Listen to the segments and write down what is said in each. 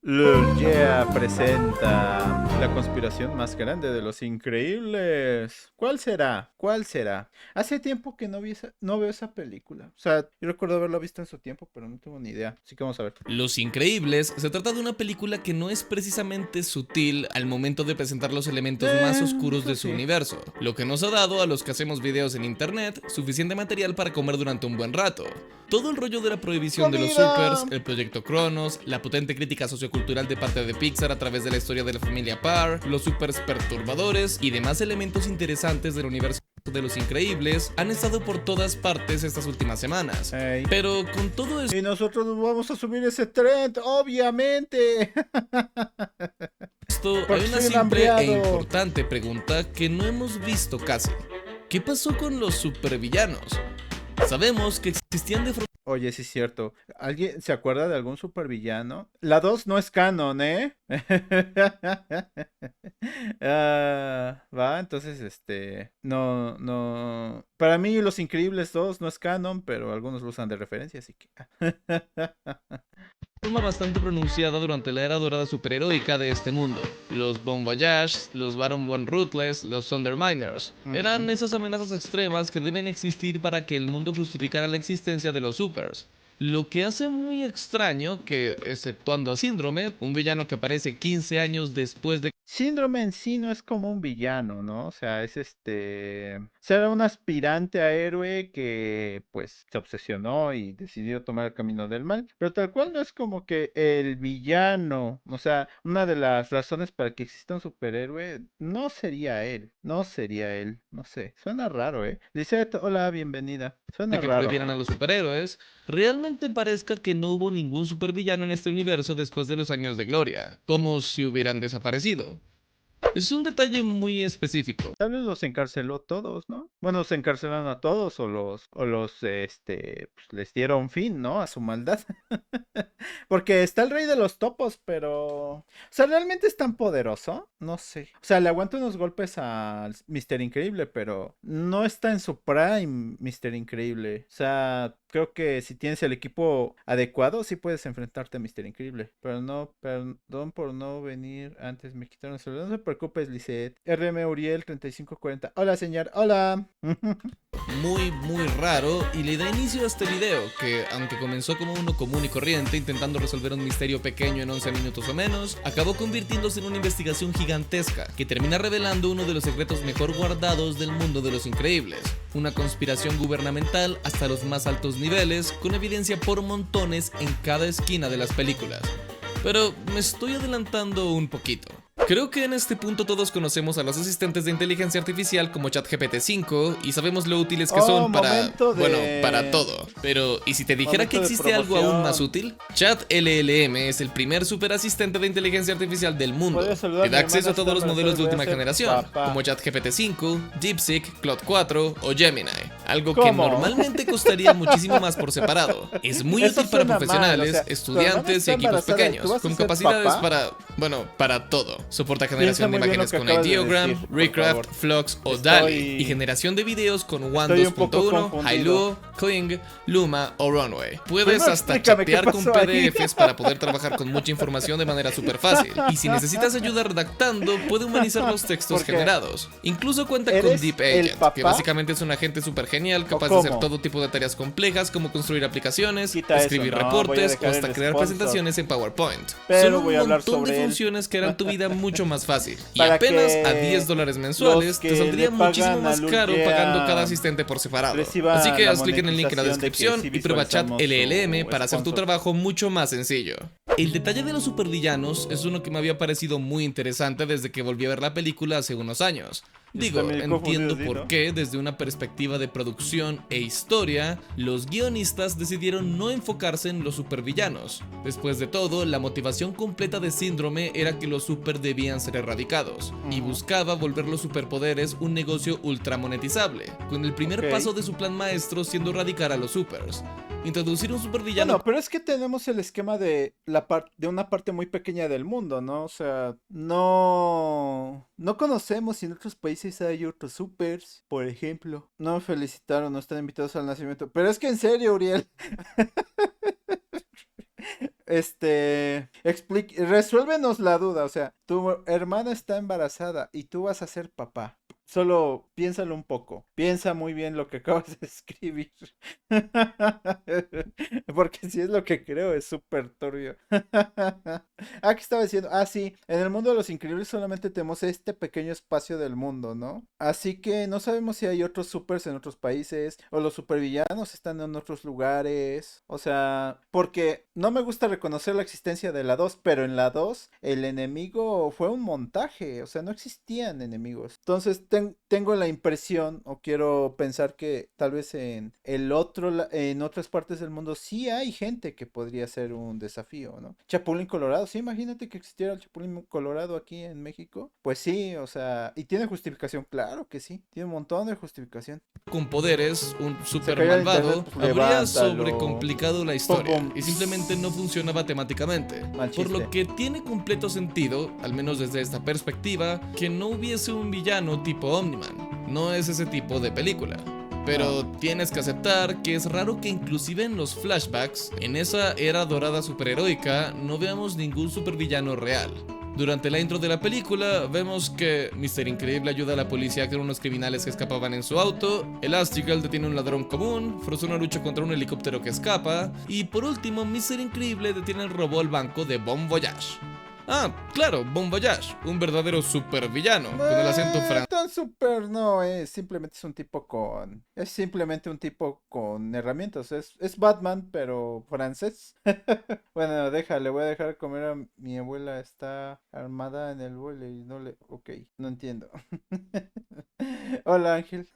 Lul yeah presenta la conspiración más grande de los increíbles. ¿Cuál será? ¿Cuál será? Hace tiempo que no veo esa película. O sea, yo recuerdo haberla visto en su tiempo, pero no tengo ni idea. Así que vamos a ver. Los Increíbles se trata de una película que no es precisamente sutil al momento de presentar los elementos más oscuros Eso de su sí. universo, lo que nos ha dado a los que hacemos videos en internet suficiente material para comer durante un buen rato. Todo el rollo de la prohibición de los supers, ¡Comida! el proyecto Cronos, la potente crítica sociocultural de parte de Pixar a través de la historia de la familia Parr, los supers perturbadores y demás elementos interesantes del universo de los Increíbles han estado por todas partes estas últimas semanas. Ey. Pero con todo Y nosotros nos vamos a subir ese trend, obviamente. esto, hay Porque una soy un simple e hambriado. importante pregunta que no hemos visto casi. ¿Qué pasó con los supervillanos? Sabemos que existían de forma Oye, sí es cierto. ¿Alguien se acuerda de algún supervillano? La 2 no es canon, ¿eh? Va, entonces, no. Para mí, Los Increíbles 2 no es canon, pero algunos lo usan de referencia, así que. bastante pronunciada durante la era dorada superheroica de este mundo. Los Bon Voyage, los Baron von Ruthless, los Thunderminers. Eran Ujú. esas amenazas extremas que deben existir para que el mundo justificara la existencia de los supers. Lo que hace muy extraño que, exceptuando a Síndrome, un villano que aparece 15 años después de Síndrome en sí no es como un villano, ¿no? O sea, es será un aspirante a héroe que pues se obsesionó y decidió tomar el camino del mal, pero tal cual no es como que el villano, o sea, una de las razones para que exista un superhéroe no sería él, no sé, suena raro, ¿eh? Lisette, hola, bienvenida, suena que raro. prefieran a los superhéroes, realmente parezca que no hubo ningún supervillano en este universo después de los años de gloria, como si hubieran desaparecido. Es un detalle muy específico. Tal vez los encarceló todos, ¿no? Bueno, se encarcelaron a todos pues les dieron fin, ¿no? A su maldad. Porque está el rey de los topos, pero... O sea, ¿realmente es tan poderoso? No sé. O sea, le aguanta unos golpes al Mister Increíble, pero no está en su prime, Mister Increíble. O sea, creo que si tienes el equipo adecuado, sí puedes enfrentarte a Mister Increíble. Pero no, perdón por no venir antes, me quitaron el celular. No se preocupes, Lisette. RM Uriel 3540. Hola, señor. Hola. Muy raro y le da inicio a este video que, aunque comenzó como uno común y corriente intentando resolver un misterio pequeño en 11 minutos o menos, acabó convirtiéndose en una investigación gigantesca que termina revelando uno de los secretos mejor guardados del mundo de los increíbles, una conspiración gubernamental hasta los más altos niveles con evidencia por montones en cada esquina de las películas. Pero me estoy adelantando un poquito. Creo que en este punto todos conocemos a los asistentes de inteligencia artificial como ChatGPT 5 y sabemos lo útiles que Oh, son para, bueno, para todo. Pero, ¿y si te dijera que momento de existe algo aún más promoción. útil? ChatLLM es el primer super asistente de inteligencia artificial del Podría mundo. saludar Te a da mi hermana acceso a si todos no los me lo modelos sabes, de voy a última ser generación, como papá. ChatGPT 5, DeepSeek, Claude 4 o Gemini. Algo que ¿Cómo? normalmente costaría muchísimo más por separado. Es muy Eso útil para suena mal, o profesionales, sea, tu hermana estudiantes y está equipos embarazada y tú pequeños, vas a con ser capacidades papá. para, bueno, para todo. Soporta Piensa generación de muy bien lo imágenes que con acabas de Ideogram, decir, por Recraft, favor. Flux o DALL-E y Estoy, generación de videos con WAN estoy un poco 2.1, confundido. Hailuo, Kling, Luma o Runway. Puedes Primero hasta explícame qué chatear con pasó ahí. PDFs para poder trabajar con mucha información de manera súper fácil. Y si necesitas ayuda redactando, puede humanizar los textos Porque generados. Incluso cuenta con eres Deep el Agent, que papá básicamente es un agente súper genial o capaz de hacer cómo. todo tipo de tareas complejas como construir aplicaciones, Quita eso, escribir no, voy a reportes o dejar hasta el crear sponsor. presentaciones en PowerPoint. Son Pero voy un a hablar montón de sobre él. funciones que harán tu vida mucho más fácil. Y Para apenas a que $10 los mensuales te que le saldría muchísimo pagan a más Lul caro pagando cada yeah asistente por separado. Así reciban que la haz clic en el link en la monetización de que descripción sí y prueba Chat visualizamos LLM su para hacer tu sponsor. trabajo mucho más sencillo. El detalle de los supervillanos es uno que me había parecido muy interesante desde que volví a ver la película hace unos años. Yo estoy Digo, también confundido, entiendo ¿sí, por no? qué, desde una perspectiva de producción e historia, los guionistas decidieron no enfocarse en los supervillanos. Después de todo, la motivación completa de Síndrome era que los super debían ser erradicados, y Ujú. buscaba volver los superpoderes un negocio ultra monetizable, con el primer Ok. paso de su plan maestro siendo erradicar a los supers. Introducir un supervillano Bueno, pero es que tenemos el esquema de de una parte muy pequeña del mundo, ¿no? O sea, no conocemos si en otros países hay otros supers, por ejemplo. No me felicitaron, no están invitados al nacimiento. Pero es que en serio, Uriel. Resuélvenos la duda, o sea, tu hermana está embarazada y tú vas a ser papá. Solo piénsalo un poco. Piensa muy bien lo que acabas de escribir. Porque si es lo que creo, es súper turbio. ¿Qué estaba diciendo? Sí, en el mundo de los increíbles solamente tenemos este pequeño espacio del mundo, ¿no? Así que no sabemos si hay otros supers en otros países o los supervillanos están en otros lugares. O sea, porque no me gusta reconocer la existencia de la 2, pero en la 2 el enemigo fue un montaje, o sea, no existían enemigos. Entonces tengo la impresión o quiero pensar que tal vez en otras partes del mundo sí hay gente que podría ser un desafío, ¿no? Chapulín Colorado, sí, imagínate que existiera el Chapulín Colorado aquí en México. Pues sí, o sea, y tiene justificación, claro que sí, tiene un montón de justificación. Con poderes, un Se super cayó el internet, malvado, pues habría levántalo. sobrecomplicado la historia Pum, pum. y simplemente no funcionaba temáticamente. Mal Por lo chiste. que tiene completo sentido, al menos desde esta perspectiva, que no hubiese un villano tipo Omni-Man. No es ese tipo de película. Pero tienes que aceptar que es raro que inclusive en los flashbacks, en esa era dorada superheroica, no veamos ningún supervillano real. Durante la intro de la película, vemos que Mr. Increíble ayuda a la policía con unos criminales que escapaban en su auto, Elastigirl detiene a un ladrón común, Frozone lucha contra un helicóptero que escapa, y por último, Mr. Increíble detiene el robo al banco de Bon Voyage. Claro, Bon Voyage, un verdadero supervillano, con el acento francés. Tan super no es, simplemente es simplemente un tipo con herramientas, es Batman pero francés. Bueno, le voy a dejar comer a mi abuela, está armada en el vuelo y ok, no entiendo. Hola Ángel.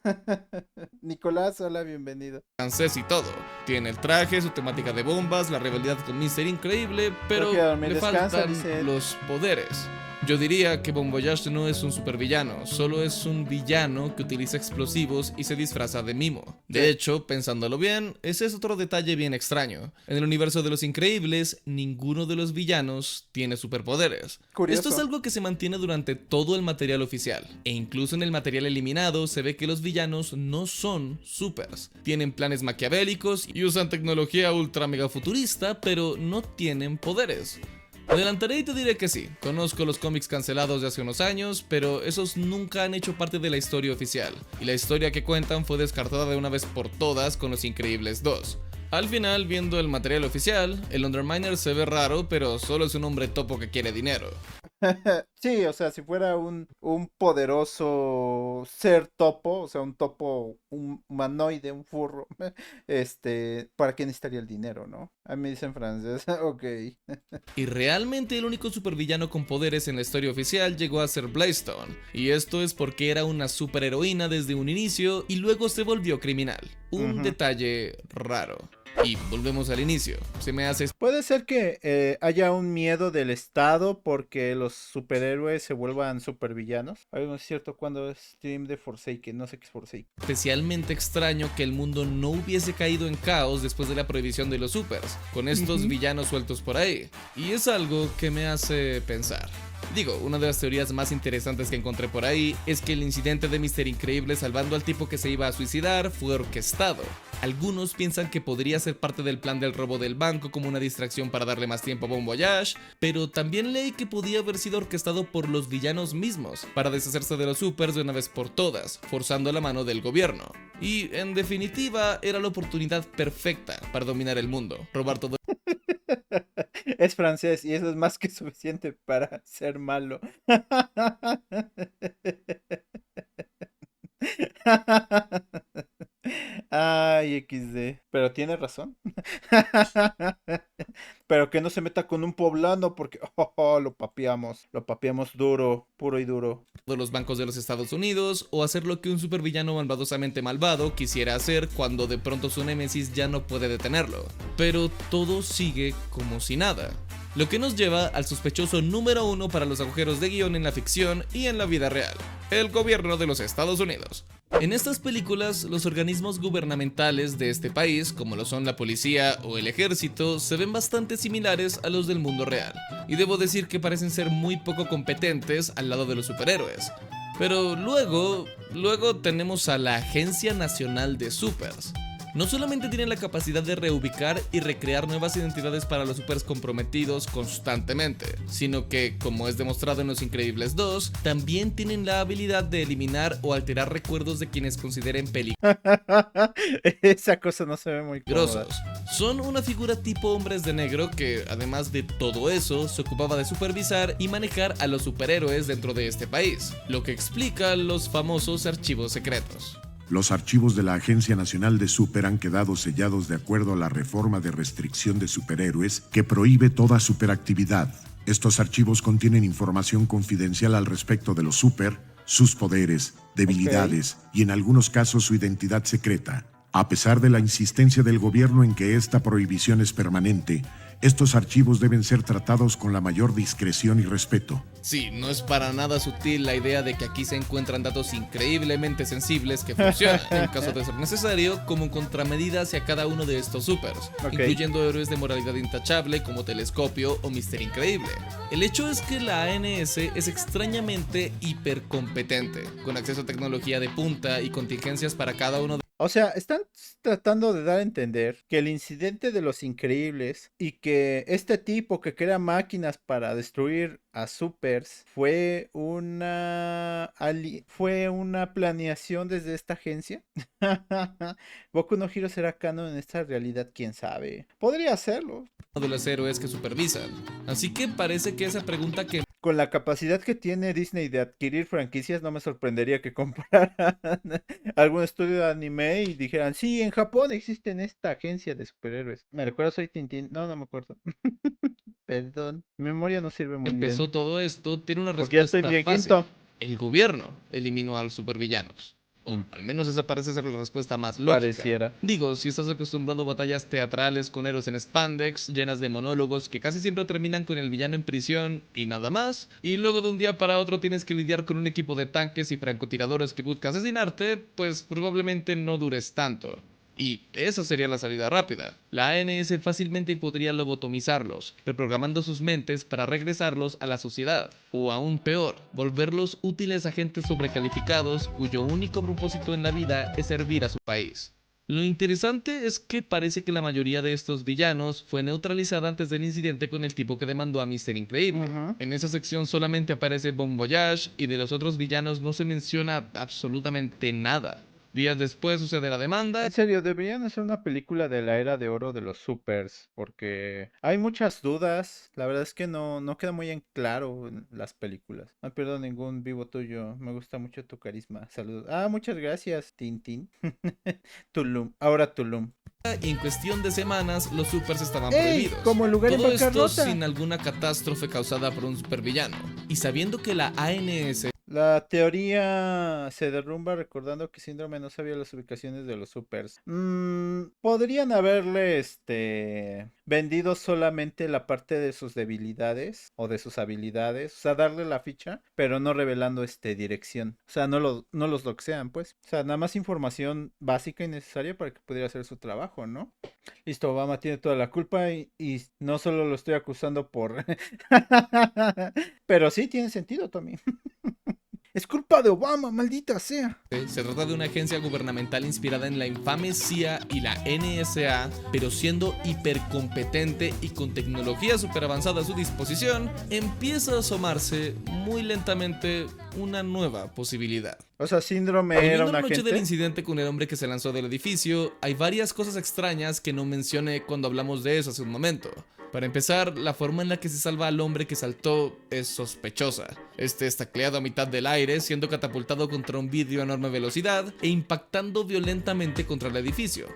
Nicolás, hola, bienvenido. Francés y todo. Tiene el traje, su temática de bombas, la rivalidad con Mr. Increíble, pero le faltan los poderes. Yo diría que Bon Voyage no es un supervillano, solo es un villano que utiliza explosivos y se disfraza de mimo. De hecho, pensándolo bien, ese es otro detalle bien extraño. En el universo de los Increíbles, ninguno de los villanos tiene superpoderes. Curioso. Esto es algo que se mantiene durante todo el material oficial, e incluso en el material eliminado se ve que los villanos no son supers. Tienen planes maquiavélicos y usan tecnología ultra mega futurista, pero no tienen poderes. Me adelantaré y te diré que sí, conozco los cómics cancelados de hace unos años, pero esos nunca han hecho parte de la historia oficial, y la historia que cuentan fue descartada de una vez por todas con Los Increíbles 2. Al final, viendo el material oficial, el Underminer se ve raro, pero solo es un hombre topo que quiere dinero. Sí, o sea, si fuera un poderoso ser topo, o sea, un topo, un humanoide, un furro, ¿para qué necesitaría el dinero, no? A mí me dicen francés, ok. Y realmente el único supervillano con poderes en la historia oficial llegó a ser Blaystone, y esto es porque era una superheroína desde un inicio y luego se volvió criminal. Un detalle raro. Y volvemos al inicio. Se me hace... Puede ser que haya un miedo del Estado porque los superhéroes se vuelvan supervillanos. No es cierto cuando es stream de Forsaken, no sé qué es Forsaken. Especialmente extraño que el mundo no hubiese caído en caos después de la prohibición de los supers, con estos villanos sueltos por ahí. Y es algo que me hace pensar. Digo, una de las teorías más interesantes que encontré por ahí es que el incidente de Mr. Increíble salvando al tipo que se iba a suicidar fue orquestado. Algunos piensan que podría ser parte del plan del robo del banco como una distracción para darle más tiempo a Bon Voyage, pero también leí que podía haber sido orquestado por los villanos mismos, para deshacerse de los supers de una vez por todas, forzando la mano del gobierno. Y, en definitiva, era la oportunidad perfecta para dominar el mundo, robar todo. Es francés y eso es más que suficiente para ser malo. Ay, XD. Pero tiene razón. Pero que no se meta con un poblano porque lo papeamos duro, puro y duro. De los bancos de los Estados Unidos, o hacer lo que un supervillano malvadosamente malvado quisiera hacer cuando de pronto su némesis ya no puede detenerlo. Pero todo sigue como si nada. Lo que nos lleva al sospechoso número 1 para los agujeros de guión en la ficción y en la vida real: el gobierno de los Estados Unidos. En estas películas, los organismos gubernamentales de este país, como lo son la policía o el ejército, se ven bastante similares a los del mundo real, y debo decir que parecen ser muy poco competentes al lado de los superhéroes. Pero luego tenemos a la Agencia Nacional de Supers. No solamente tienen la capacidad de reubicar y recrear nuevas identidades para los supers comprometidos constantemente, sino que, como es demostrado en Los Increíbles 2, también tienen la habilidad de eliminar o alterar recuerdos de quienes consideren Esa cosa no se ve muy cómoda. peligrosos. Son una figura tipo Hombres de Negro que, además de todo eso, se ocupaba de supervisar y manejar a los superhéroes dentro de este país, lo que explica los famosos archivos secretos. Los archivos de la Agencia Nacional de Super han quedado sellados de acuerdo a la reforma de restricción de superhéroes que prohíbe toda superactividad. Estos archivos contienen información confidencial al respecto de los super, sus poderes, debilidades y en algunos casos su identidad secreta. A pesar de la insistencia del gobierno en que esta prohibición es permanente, estos archivos deben ser tratados con la mayor discreción y respeto. Sí, no es para nada sutil la idea de que aquí se encuentran datos increíblemente sensibles que funcionan, en caso de ser necesario, como contramedida hacia cada uno de estos supers, incluyendo héroes de moralidad intachable como Telescopio o Mister Increíble. El hecho es que la ANS es extrañamente hipercompetente, con acceso a tecnología de punta y contingencias para cada uno de... O sea, están tratando de dar a entender que el incidente de Los Increíbles y que este tipo que crea máquinas para destruir a supers fue una planeación desde esta agencia. Boku no Hero será canon en esta realidad, quién sabe. Podría hacerlo. de los héroes que supervisan. Así que parece que esa pregunta que Con la capacidad que tiene Disney de adquirir franquicias, no me sorprendería que compraran algún estudio de anime y dijeran, sí, en Japón existe esta agencia de superhéroes. Me recuerdo, soy Tintín. No, no me acuerdo. Perdón, mi memoria no sirve muy empezó bien. todo esto tiene una Porque ya estoy respuesta bien fácil. quinto. El gobierno eliminó a los supervillanos. O al menos esa parece ser la respuesta más lógica. Pareciera. Digo, si estás acostumbrado a batallas teatrales con héroes en spandex, llenas de monólogos que casi siempre terminan con el villano en prisión y nada más, y luego de un día para otro tienes que lidiar con un equipo de tanques y francotiradores que busca asesinarte, pues probablemente no dures tanto. Y esa sería la salida rápida. La ANS fácilmente podría lobotomizarlos, reprogramando sus mentes para regresarlos a la sociedad. O aún peor, volverlos útiles agentes sobrecalificados cuyo único propósito en la vida es servir a su país. Lo interesante es que parece que la mayoría de estos villanos fue neutralizada antes del incidente con el tipo que demandó a Mister Increíble. En esa sección solamente aparece Bon Voyage y de los otros villanos no se menciona absolutamente nada. Días después sucede la demanda. En serio, deberían hacer una película de la era de oro de los supers, porque hay muchas dudas. La verdad es que no queda muy en claro en las películas. No pierdo ningún vivo tuyo. Me gusta mucho tu carisma. Saludos. Ah, muchas gracias, Tintín. Tulum. Ahora Tulum. Y en cuestión de semanas, los supers estaban ¡Ey! prohibidos. Como el lugar en Todo esto bancarrota. sin alguna catástrofe causada por un supervillano. Y sabiendo que la ANS La teoría se derrumba recordando que Síndrome no sabía las ubicaciones de los supers. Podrían haberle vendido solamente la parte de sus debilidades o de sus habilidades. O sea, darle la ficha, pero no revelando dirección. O sea, no los doxean, pues. O sea, nada más información básica y necesaria para que pudiera hacer su trabajo, ¿no? Listo, Obama tiene toda la culpa y no solo lo estoy acusando por... Pero sí tiene sentido, Tommy. Es culpa de Obama, maldita sea. se trata de una agencia gubernamental inspirada en la infame CIA y la NSA, pero siendo hipercompetente y con tecnología super avanzada a su disposición, empieza a asomarse muy lentamente una nueva posibilidad. O sea, Síndrome Volviendo era a un la noche agente. del incidente con el hombre que se lanzó del edificio, hay varias cosas extrañas que no mencioné cuando hablamos de eso hace un momento. Para empezar, la forma en la que se salva al hombre que saltó es sospechosa. Está tacleado a mitad del aire, siendo catapultado contra un vidrio a enorme velocidad e impactando violentamente contra el edificio.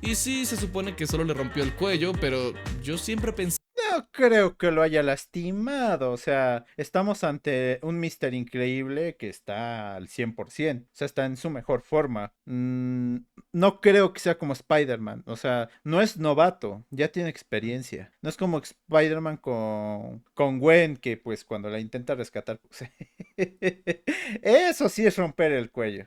Y sí, se supone que solo le rompió el cuello, pero yo siempre pensé... No creo que lo haya lastimado. O sea, estamos ante un Mister Increíble que está al 100%. O sea, está en su mejor forma. No creo que sea como Spider-Man. O sea, no es novato. Ya tiene experiencia. No es como Spider-Man con Gwen, que pues cuando la intenta rescatar, pues, Eso sí es romper el cuello.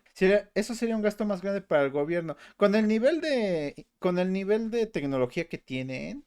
Eso sería un gasto más grande para el gobierno. Con el nivel de tecnología que tienen,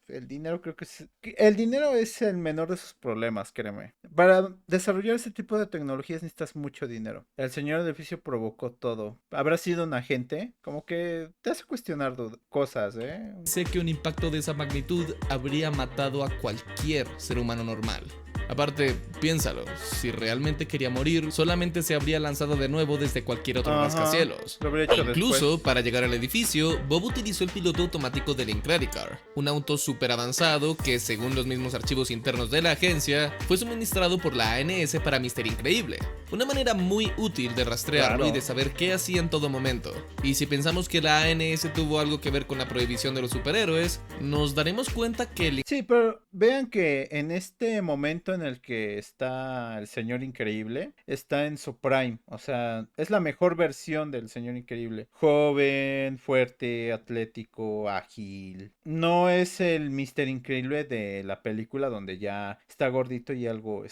el dinero creo el dinero es el menor de sus problemas, créeme. Para desarrollar ese tipo de tecnologías necesitas mucho dinero. El señor edificio provocó todo. ¿Habrá sido un agente? Como que te hace cuestionar cosas, ¿eh? Sé que un impacto de esa magnitud habría matado a cualquier ser humano normal. Aparte, piénsalo, si realmente quería morir, solamente se habría lanzado de nuevo desde cualquier otro rascacielos. Lo habría hecho Incluso, después. para llegar al edificio, Bob utilizó el piloto automático del Incredicar, un auto súper avanzado que, según los mismos archivos internos de la agencia, fue suministrado por la ANS para Mr. Increíble. Una manera muy útil de rastrearlo Claro. y de saber qué hacía en todo momento. Y si pensamos que la ANS tuvo algo que ver con la prohibición de los superhéroes, nos daremos cuenta que el Sí, pero vean que en este momento en el que está el Señor Increíble, está en su prime. O sea, es la mejor versión del Señor Increíble. Joven, fuerte, atlético, ágil. No es el Mr. Increíble de la película donde ya está gordito y algo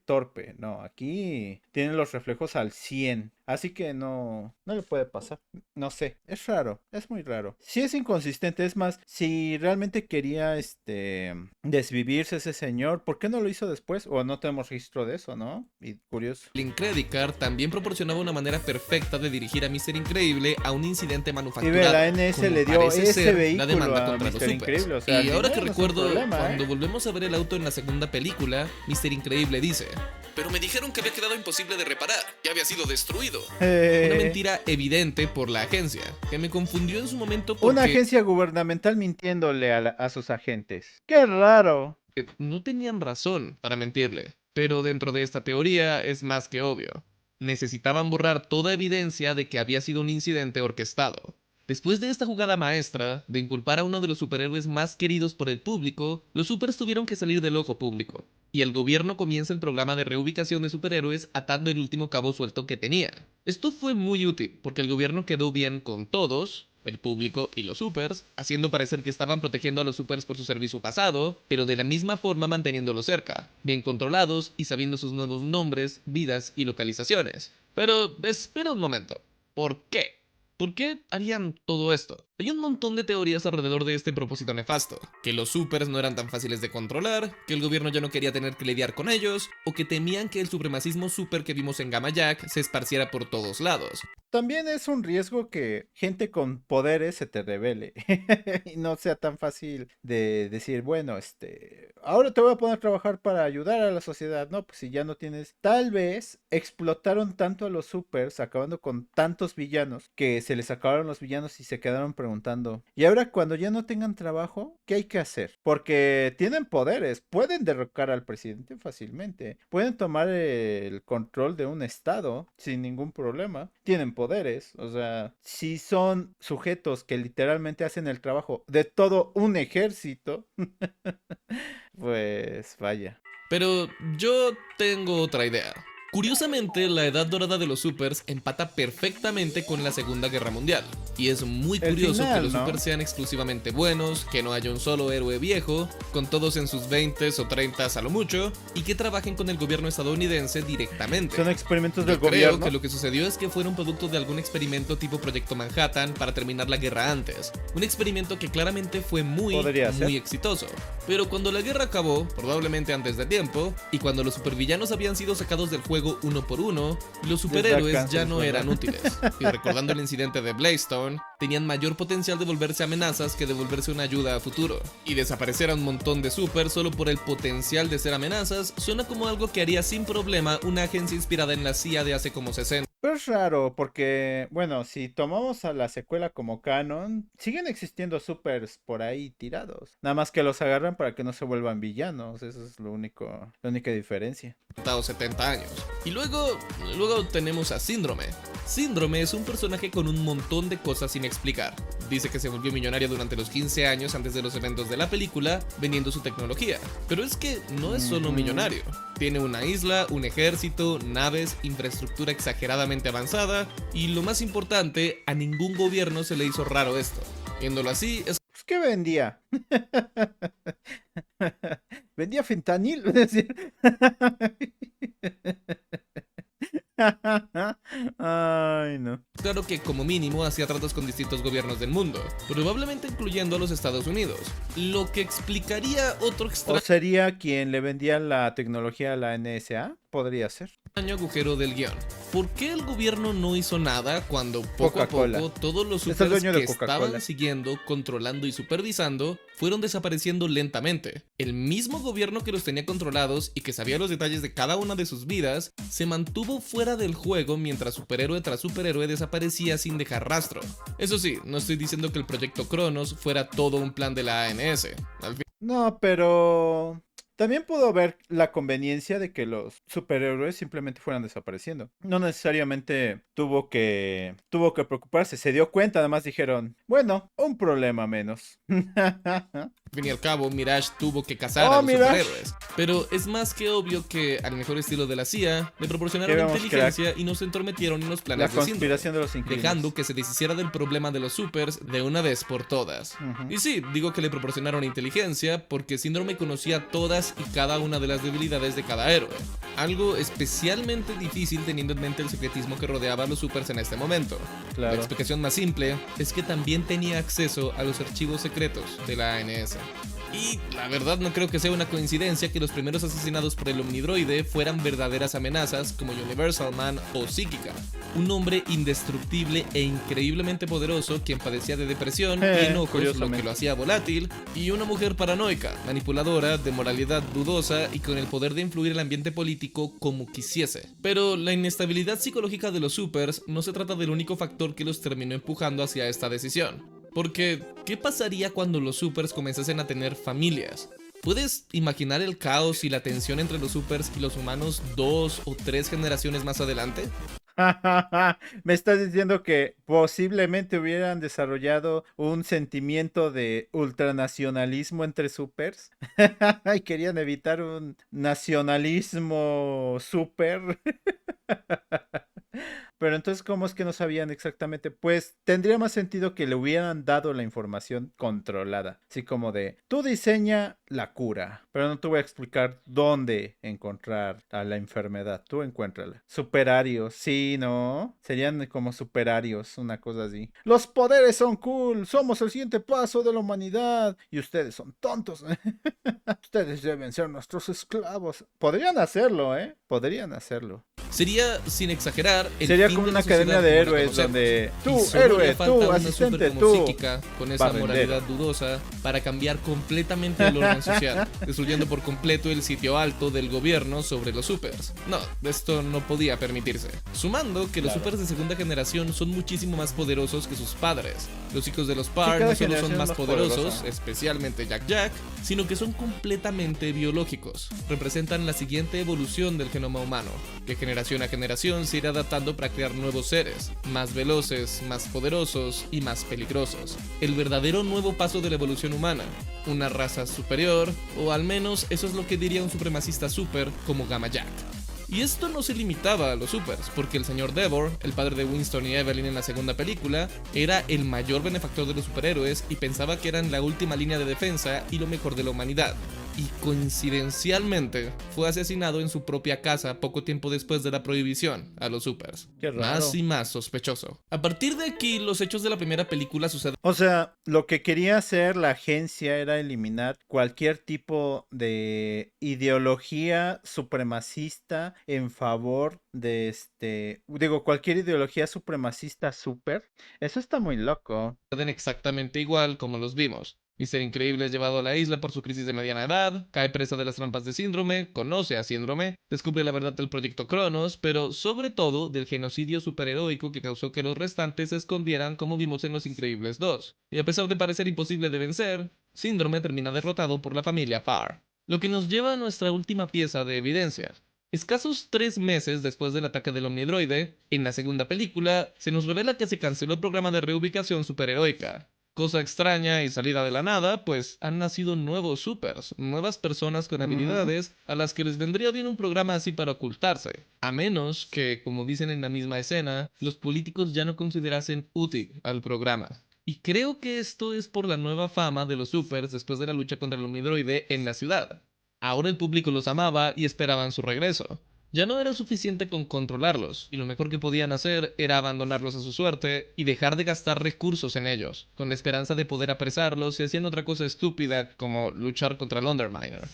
torpe. No, aquí tiene los reflejos al 100. Así que no le puede pasar. No sé, es raro, es muy raro. Si es inconsistente, es más, si realmente quería desvivirse ese señor, ¿por qué no lo hizo después? O no tenemos registro de eso, ¿no? Y curioso. Incredicar también proporcionaba una manera perfecta de dirigir a Mr. Increíble a un incidente Y manufacturado. ve, la NS como le dio parece ese ser vehículo la demanda a contra los Mr. supers. Increíble. O sea, Y el ahora que dinero no es un recuerdo, problema, cuando volvemos a ver el auto en la segunda película, Mr. Increíble dice: pero me dijeron que había quedado imposible de reparar, que había sido destruido. Una mentira evidente por la agencia, que me confundió en su momento porque Una agencia gubernamental mintiéndole a sus agentes. ¡Qué raro! no tenían razón para mentirle. Pero dentro de esta teoría es más que obvio. Necesitaban borrar toda evidencia de que había sido un incidente orquestado. Después de esta jugada maestra, de inculpar a uno de los superhéroes más queridos por el público, los supers tuvieron que salir del ojo público, y el gobierno comienza el programa de reubicación de superhéroes atando el último cabo suelto que tenía. Esto fue muy útil, porque el gobierno quedó bien con todos, el público y los supers, haciendo parecer que estaban protegiendo a los supers por su servicio pasado, pero de la misma forma manteniéndolos cerca, bien controlados y sabiendo sus nuevos nombres, vidas y localizaciones. Pero espera un momento, ¿por qué? ¿Por qué harían todo esto? Hay un montón de teorías alrededor de este propósito nefasto. Que los supers no eran tan fáciles de controlar, que el gobierno ya no quería tener que lidiar con ellos, o que temían que el supremacismo super que vimos en Gamma Jack se esparciera por todos lados. También es un riesgo que gente con poderes se te revele y no sea tan fácil de decir, bueno, ahora te voy a poner a trabajar para ayudar a la sociedad. No, pues si ya no tienes, tal vez explotaron tanto a los supers, acabando con tantos villanos, que se les acabaron los villanos y se quedaron preguntando, y ahora cuando ya no tengan trabajo, ¿qué hay que hacer? Porque tienen poderes, pueden derrocar al presidente fácilmente, pueden tomar el control de un estado sin ningún problema, tienen poderes, o sea, si son sujetos que literalmente hacen el trabajo de todo un ejército, pues vaya. Pero yo tengo otra idea. Curiosamente, la edad dorada de los supers empata perfectamente con la Segunda Guerra Mundial. Y es muy El curioso final, que los ¿no? supers sean exclusivamente buenos, que no haya un solo héroe viejo, con todos en sus 20s o 30s a lo mucho, y que trabajen con el gobierno estadounidense directamente. Son experimentos del Yo creo gobierno. que lo que sucedió es que fueron producto de algún experimento tipo Proyecto Manhattan para terminar la guerra antes. Un experimento que claramente fue Podría ser. muy exitoso. Pero cuando la guerra acabó, probablemente antes de tiempo, y cuando los supervillanos habían sido sacados del juego uno por uno, los superhéroes cáncer, ya es no verdad. eran útiles. Y recordando el incidente de Blackstone, tenían mayor potencial de volverse amenazas que de volverse una ayuda a futuro. Y desaparecer a un montón de super solo por el potencial de ser amenazas suena como algo que haría sin problema una agencia inspirada en la CIA de hace como 60. Pero es raro porque, bueno, si tomamos a la secuela como canon, siguen existiendo supers por ahí tirados. Nada más que los agarran para que no se vuelvan villanos. Eso es la única diferencia. O 70 años. Y luego tenemos a Síndrome. Síndrome es un personaje con un montón de cosas sin explicar. Dice que se volvió millonario durante los 15 años antes de los eventos de la película, vendiendo su tecnología. Pero es que no es solo millonario. Tiene una isla, un ejército, naves, infraestructura exageradamente avanzada, y lo más importante, a ningún gobierno se le hizo raro esto. Viéndolo así, es Pues, ¿qué vendía? ¿Vendía fentanil? Es decir, Ay, no. Claro que como mínimo hacía tratos con distintos gobiernos del mundo, probablemente incluyendo a los Estados Unidos, lo que explicaría otro ¿O sería quien le vendía la tecnología a la NSA? Podría ser. extraño agujero del guión. ¿Por qué el gobierno no hizo nada cuando poco a Coca-Cola. poco todos los Es el supers dueño de que Coca-Cola. estaban siguiendo, controlando y supervisando fueron desapareciendo lentamente? El mismo gobierno que los tenía controlados y que sabía los detalles de cada una de sus vidas se mantuvo fuera del juego mientras superhéroe tras superhéroe desaparecía sin dejar rastro. Eso sí, no estoy diciendo que el proyecto Cronos fuera todo un plan de la ANS. Al No, pero también pudo haber la conveniencia de que los superhéroes simplemente fueran desapareciendo. No necesariamente tuvo que preocuparse. Se dio cuenta, además dijeron, bueno, un problema menos. fin y al cabo, Mirage tuvo que cazar Oh, a los Mirage. superhéroes. Pero es más que obvio que, al mejor estilo de la CIA, le proporcionaron Que vemos, inteligencia y no se entrometieron en los La planes de Syndrome, conspiración de los increíbles. dejando que se deshiciera del problema de los supers de una vez por todas. Ujú. Y sí, digo que le proporcionaron inteligencia porque Síndrome conocía todas y cada una de las debilidades de cada héroe. Algo especialmente difícil teniendo en mente el secretismo que rodeaba a los supers en este momento. La Claro. explicación más simple es que también tenía acceso a los archivos secretos de la ANS. Y la verdad no creo que sea una coincidencia que los primeros asesinados por el Omnidroide fueran verdaderas amenazas como Universal Man o Psíquica, un hombre indestructible e increíblemente poderoso quien padecía de depresión y enojos, lo curiosamente. que lo hacía volátil, y una mujer paranoica, manipuladora, de moralidad dudosa y con el poder de influir el ambiente político como quisiese. Pero la inestabilidad psicológica de los supers no se trata del único factor que los terminó empujando hacia esta decisión. Porque, ¿qué pasaría cuando los supers comenzasen a tener familias? ¿Puedes imaginar el caos y la tensión entre los supers y los humanos 2 o 3 generaciones más adelante? Me estás diciendo que posiblemente hubieran desarrollado un sentimiento de ultranacionalismo entre supers y querían evitar un nacionalismo super. Pero entonces, ¿cómo es que no sabían exactamente? Pues tendría más sentido que le hubieran dado la información controlada. Así como de, tú diseña la cura, pero no te voy a explicar dónde encontrar a la enfermedad. Tú encuéntrala. Superarios, sí, ¿no? Serían como superarios, una cosa así. Los poderes son cool, somos el siguiente paso de la humanidad. Y ustedes son tontos. Ustedes deben ser nuestros esclavos. Podrían hacerlo, ¿eh? Podrían hacerlo. Sería, sin exagerar, el Sería fin como de una la sociedad academia de como la héroes conocemos. donde Y tú, solo héroe, le falta tú, una asistente, super como tú. Psíquica, con esa barrendero. moralidad dudosa, para cambiar completamente el orden social, destruyendo por completo el sitio alto del gobierno sobre los supers. No, esto no podía permitirse. Sumando que los Claro. supers de segunda generación son muchísimo más poderosos que sus padres. Los hijos de los Sí, Parr cada no solo generación son es más más poderosos, poderosa. especialmente Jack Jack, sino que son completamente biológicos. Representan la siguiente evolución del genoma humano, que generación a generación se irá adaptando para crear nuevos seres, más veloces, más poderosos y más peligrosos. El verdadero nuevo paso de la evolución humana, una raza superior, o al menos eso es lo que diría un supremacista super como Gamma Jack. Y esto no se limitaba a los supers, porque el señor Devor, el padre de Winston y Evelyn en la segunda película, era el mayor benefactor de los superhéroes y pensaba que eran la última línea de defensa y lo mejor de la humanidad. Y coincidencialmente fue asesinado en su propia casa poco tiempo después de la prohibición a los supers. Qué raro. Más y más sospechoso. A partir de aquí, los hechos de la primera película suceden. O sea, lo que quería hacer la agencia era eliminar cualquier tipo de ideología supremacista en favor de cualquier ideología supremacista super. Eso está muy loco. Exactamente igual como los vimos. Mr. Increíble es llevado a la isla por su crisis de mediana edad, cae presa de las trampas de Síndrome, conoce a Síndrome, descubre la verdad del proyecto Cronos, pero sobre todo del genocidio superheroico que causó que los restantes se escondieran como vimos en Los Increíbles 2. Y a pesar de parecer imposible de vencer, Síndrome termina derrotado por la familia Parr. Lo que nos lleva a nuestra última pieza de evidencia. Escasos 3 meses después del ataque del Omnidroide, en la segunda película, se nos revela que se canceló el programa de reubicación superheroica. Cosa extraña y salida de la nada, pues han nacido nuevos supers, nuevas personas con habilidades a las que les vendría bien un programa así para ocultarse. A menos que, como dicen en la misma escena, los políticos ya no considerasen útil al programa. Y creo que esto es por la nueva fama de los supers después de la lucha contra el Omnidroide en la ciudad. Ahora el público los amaba y esperaban su regreso. Ya no era suficiente con controlarlos, y lo mejor que podían hacer era abandonarlos a su suerte y dejar de gastar recursos en ellos, con la esperanza de poder apresarlos si hacían otra cosa estúpida como luchar contra el Underminer.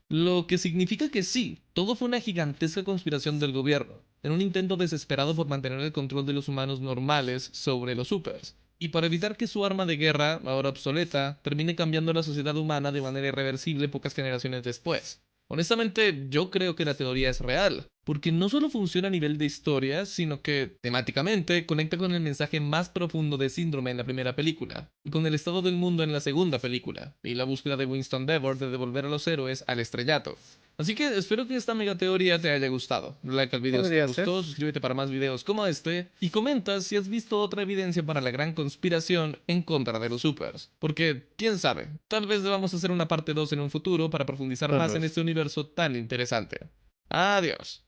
Lo que significa que sí, todo fue una gigantesca conspiración del gobierno, en un intento desesperado por mantener el control de los humanos normales sobre los supers, y para evitar que su arma de guerra, ahora obsoleta, termine cambiando la sociedad humana de manera irreversible pocas generaciones después. Honestamente, yo creo que la teoría es real, porque no solo funciona a nivel de historia, sino que, temáticamente, conecta con el mensaje más profundo de Síndrome en la primera película, y con el estado del mundo en la segunda película, y la búsqueda de Winston Devor de devolver a los héroes al estrellato. Así que espero que esta mega teoría te haya gustado. Like al video si te Podría ser. gustó, suscríbete para más videos como este, y comenta si has visto otra evidencia para la gran conspiración en contra de los supers. Porque, quién sabe, tal vez debamos hacer una parte 2 en un futuro para profundizar Tal más en vez. este universo tan interesante. Adiós.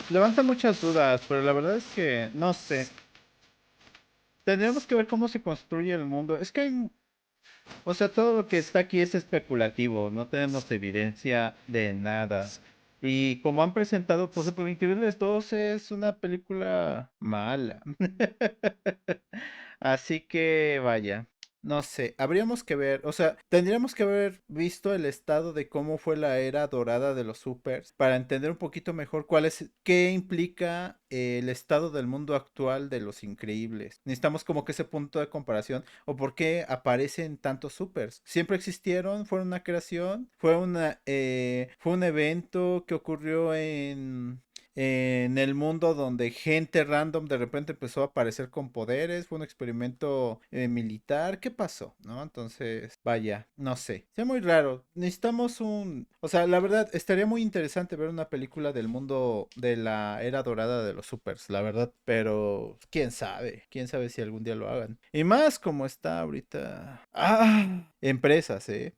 Levanta muchas dudas, pero la verdad es que no sé. Tendríamos que ver cómo se construye el mundo. Es que hay, o sea, todo lo que está aquí es especulativo, no tenemos evidencia de nada. Y como han presentado, pues por Increíbles 2 es una película mala. Así que vaya, no sé, habríamos que ver, o sea, tendríamos que haber visto el estado de cómo fue la era dorada de los supers para entender un poquito mejor cuál es, qué implica el estado del mundo actual de los increíbles. Necesitamos como que ese punto de comparación o por qué aparecen tantos supers. Siempre existieron, fueron una creación, fue un evento que ocurrió en el mundo donde gente random de repente empezó a aparecer con poderes, fue un experimento militar, ¿qué pasó? ¿No? Entonces, vaya, no sé, es muy raro, necesitamos o sea, la verdad, estaría muy interesante ver una película del mundo de la era dorada de los supers, la verdad, pero quién sabe si algún día lo hagan. Y más como está ahorita. Empresas, ¿eh?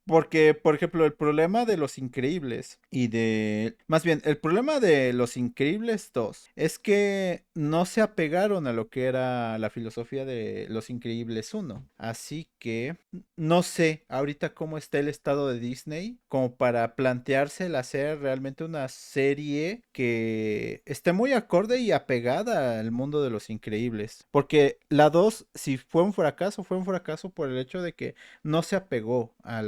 Porque, por ejemplo, el problema de Los Increíbles y de... Más bien, el problema de Los Increíbles 2 es que no se apegaron a lo que era la filosofía de Los Increíbles 1. Así que no sé ahorita cómo está el estado de Disney como para plantearse el hacer realmente una serie que esté muy acorde y apegada al mundo de Los Increíbles. Porque la 2, si fue un fracaso por el hecho de que no se apegó a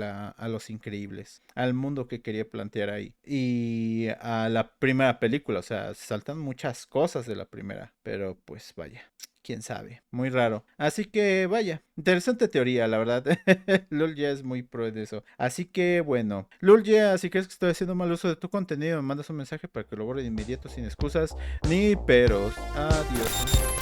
Los Increíbles, al mundo que quería plantear ahí. Y a la primera película, o sea, saltan muchas cosas de la primera, pero pues vaya. Quién sabe, muy raro. Así que vaya, interesante teoría, la verdad. Lul ya es muy pro de eso. Así que bueno, Lul ya, si crees que estoy haciendo mal uso de tu contenido, me mandas un mensaje para que lo borre de inmediato sin excusas ni peros. Adiós.